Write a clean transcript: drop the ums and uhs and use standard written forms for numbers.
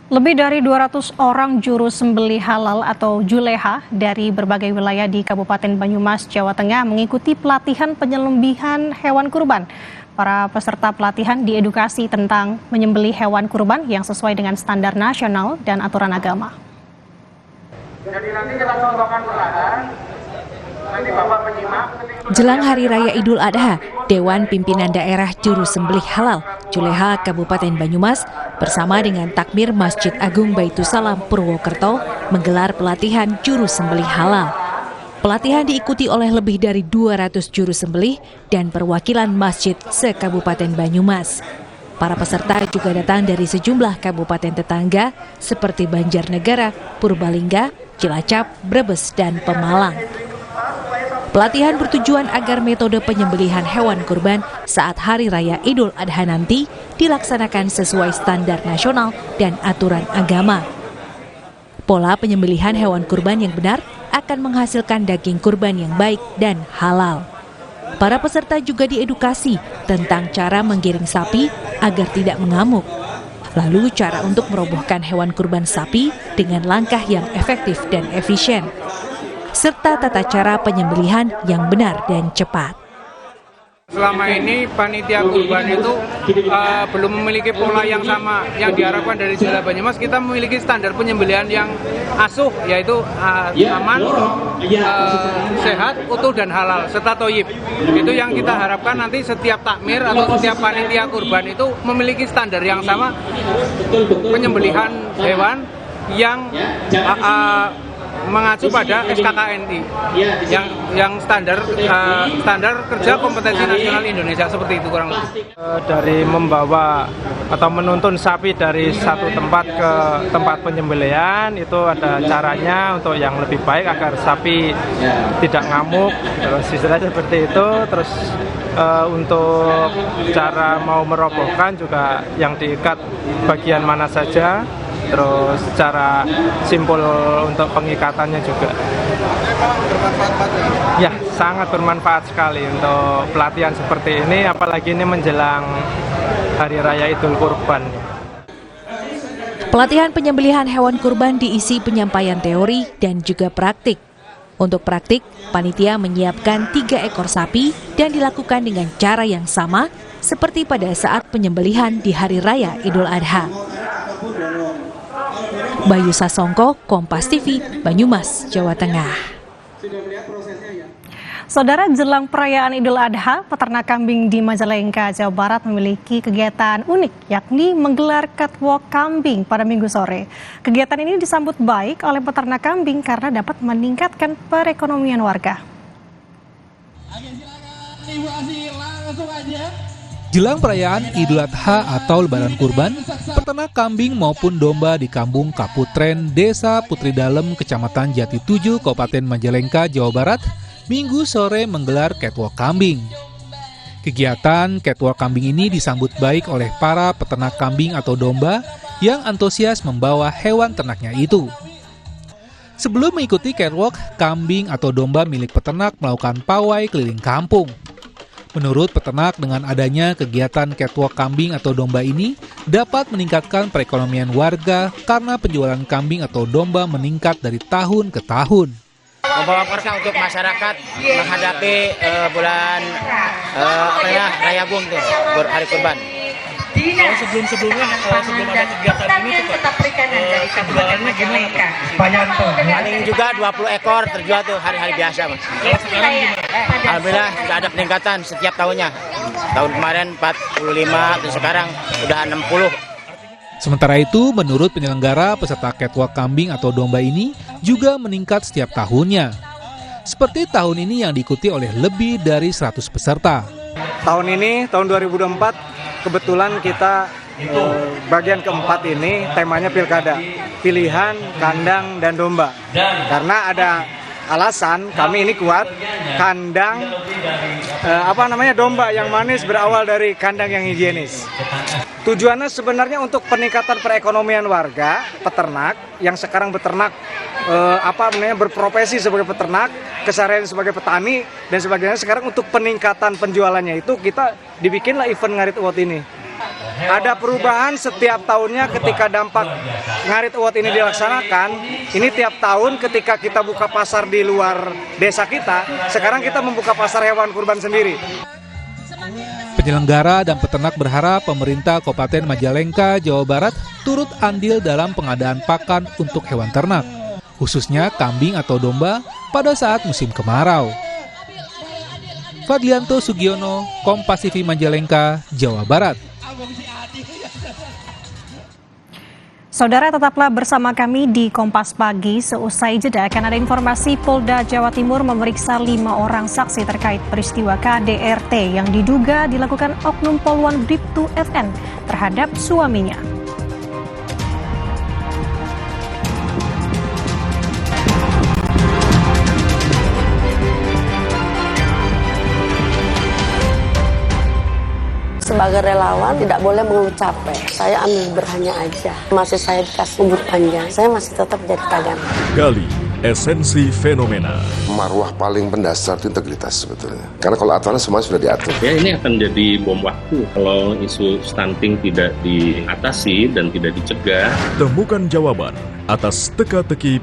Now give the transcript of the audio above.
Lebih dari 200 orang juru sembelih halal atau juleha dari berbagai wilayah di Kabupaten Banyumas, Jawa Tengah mengikuti pelatihan penyembelihan hewan kurban. Para peserta pelatihan diedukasi tentang menyembelih hewan kurban yang sesuai dengan standar nasional dan aturan agama. Jadi nanti kita contohkan perlahan. Nanti Bapak menyimak. Jelang Hari Raya Idul Adha, Dewan Pimpinan Daerah Juru Sembelih Halal Juleha Kabupaten Banyumas bersama dengan Takmir Masjid Agung Baitusalam Purwokerto menggelar pelatihan juru sembelih halal. Pelatihan diikuti oleh lebih dari 200 juru sembelih dan perwakilan masjid se-Kabupaten Banyumas. Para peserta juga datang dari sejumlah kabupaten tetangga seperti Banjarnegara, Purbalingga, Cilacap, Brebes, dan Pemalang. Pelatihan bertujuan agar metode penyembelihan hewan kurban saat Hari Raya Idul Adha nanti dilaksanakan sesuai standar nasional dan aturan agama. Pola penyembelihan hewan kurban yang benar akan menghasilkan daging kurban yang baik dan halal. Para peserta juga diedukasi tentang cara menggiring sapi agar tidak mengamuk. Lalu cara untuk merobohkan hewan kurban sapi dengan langkah yang efektif dan efisien, serta tata cara penyembelihan yang benar dan cepat. Selama ini panitia kurban itu belum memiliki pola yang sama yang diharapkan dari Juleha Banyumas. Kita memiliki standar penyembelihan yang asuh, yaitu aman, sehat, utuh dan halal serta toyib. Itu yang kita harapkan nanti setiap takmir atau setiap panitia kurban itu memiliki standar yang sama penyembelihan hewan yang mengacu pada SKKNI yang standar kerja kompetensi nasional Indonesia, seperti itu kurang lebih. Dari membawa atau menuntun sapi dari satu tempat ke tempat penyembelihan itu ada caranya untuk yang lebih baik agar sapi tidak ngamuk, terus istilahnya seperti itu. Terus untuk cara mau merobohkan juga yang diikat bagian mana saja. Terus cara simpul untuk pengikatannya juga. Ya, sangat bermanfaat sekali untuk pelatihan seperti ini, apalagi ini menjelang Hari Raya Idul Kurban. Pelatihan penyembelihan hewan kurban diisi penyampaian teori dan juga praktik. Untuk praktik, panitia menyiapkan 3 ekor sapi dan dilakukan dengan cara yang sama seperti pada saat penyembelihan di Hari Raya Idul Adha. Bayu Sasongko, Kompas TV, Banyumas, Jawa Tengah. Saudara, jelang perayaan Idul Adha, peternak kambing di Majalengka, Jawa Barat memiliki kegiatan unik, yakni menggelar catwalk kambing pada Minggu sore. Kegiatan ini disambut baik oleh peternak kambing karena dapat meningkatkan perekonomian warga. Jelang perayaan Idul Adha atau Lebaran Kurban, peternak kambing maupun domba di Kampung Kaputren, Desa Putri Dalem, Kecamatan Jati 7, Kabupaten Majalengka, Jawa Barat, Minggu sore menggelar catwalk kambing. Kegiatan catwalk kambing ini disambut baik oleh para peternak kambing atau domba yang antusias membawa hewan ternaknya itu. Sebelum mengikuti catwalk, kambing atau domba milik peternak melakukan pawai keliling kampung. Menurut peternak, dengan adanya kegiatan catwalk kambing atau domba ini dapat meningkatkan perekonomian warga karena penjualan kambing atau domba meningkat dari tahun ke tahun. Membawa perkah untuk masyarakat menghadapi bulan Raya Agung tuh, Hari Kurban. Sebelum ada kegiatan ini penjualannya gimana? Paling juga 20 ekor terjual tuh hari-hari biasa, Mas. Alhamdulillah sudah ada peningkatan setiap tahunnya. Tahun kemarin 45, dan sekarang sudah 60. Sementara itu, menurut penyelenggara, peserta catwalk kambing atau domba ini juga meningkat setiap tahunnya. Seperti tahun ini yang diikuti oleh lebih dari 100 peserta. Tahun ini, tahun 2024, kebetulan kita bagian keempat ini temanya pilkada, pilihan kandang dan domba. Karena ada alasan kami ini kuat, kandang domba yang manis berawal dari kandang yang higienis. Tujuannya sebenarnya untuk peningkatan perekonomian warga, peternak yang sekarang beternak berprofesi sebagai peternak, keseharian sebagai petani dan sebagainya. Sekarang untuk peningkatan penjualannya itu kita dibikinlah event Ngarit Award ini. ada perubahan setiap tahunnya ketika dampak Ngarit Award ini dilaksanakan. Ini tiap tahun ketika kita buka pasar di luar desa kita, sekarang kita membuka pasar hewan kurban sendiri. Penyelenggara dan peternak berharap pemerintah Kabupaten Majalengka, Jawa Barat turut andil dalam pengadaan pakan untuk hewan ternak, khususnya kambing atau domba pada saat musim kemarau. Fadlianto Sugiono, Kompas TV Majalengka, Jawa Barat. Saudara, tetaplah bersama kami di Kompas Pagi. Seusai jeda akan ada informasi Polda Jawa Timur memeriksa 5 orang saksi terkait peristiwa KDRT yang diduga dilakukan oknum poluan Bribtu FN terhadap suaminya. Sebagai relawan tidak boleh mengeluh capek. Saya ambil berhanya aja. Masih saya dikasih umur panjang, saya masih tetap jadi tagana. Gali esensi fenomena. Marwah paling mendasar itu integritas sebetulnya. Karena kalau aturan semuanya sudah diatur. Ya, ini akan jadi bom waktu kalau isu stunting tidak diatasi dan tidak dicegah. Temukan jawaban atas teka-teki